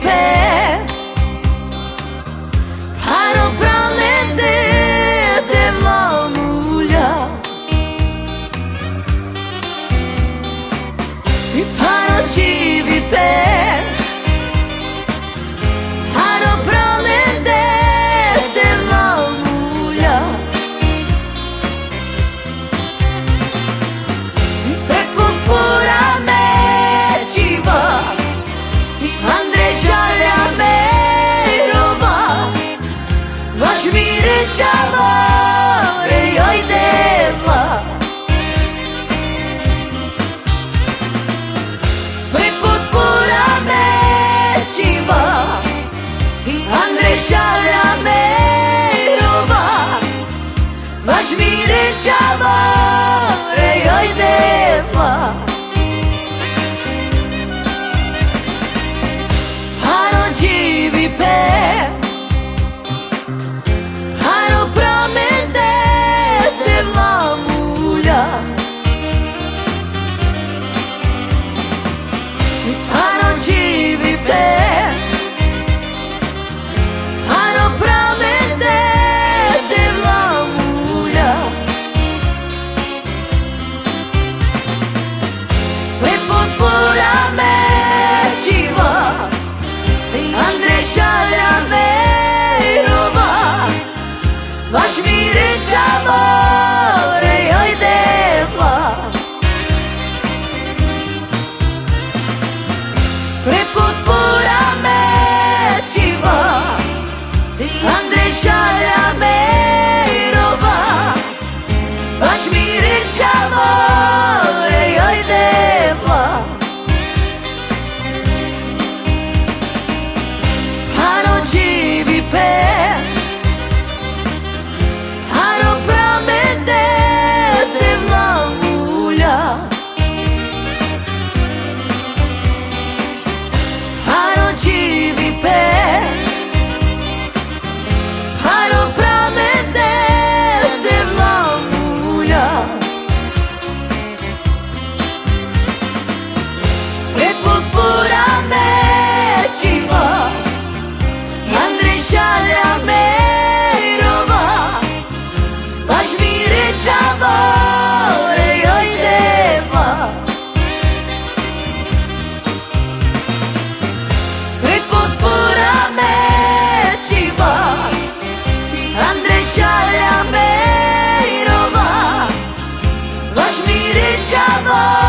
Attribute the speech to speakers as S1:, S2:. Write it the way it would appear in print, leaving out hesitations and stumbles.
S1: pe Hajro pramente te vlamulja I paro qivi pe Hajro pramente te vlamulja I prepo pura me qiva I andreshalja me rova Vash mire qavore joj devla Preput pura me qiva I andreshalja me rova Vash mire qavore joj devla Hajro qivi pe Hajro pramente te vlamulja Hajro qivi pe Hajro pramente te vlamulja Preput pura me qiva I andreshalja me rova Vash mire qavore joj devla Preput pura me qiva I andreshalja me rova Vash mire qavore joj devla Hajro qivi pe Hajro pramente te vlamulja Hajro qivi pe Hajro pramente te vlamulja Preput pura me qiva I andreshalja me rova Vash mire qavore joj devla Preput pura me qiva I andreshalja me rova Vash mire qavore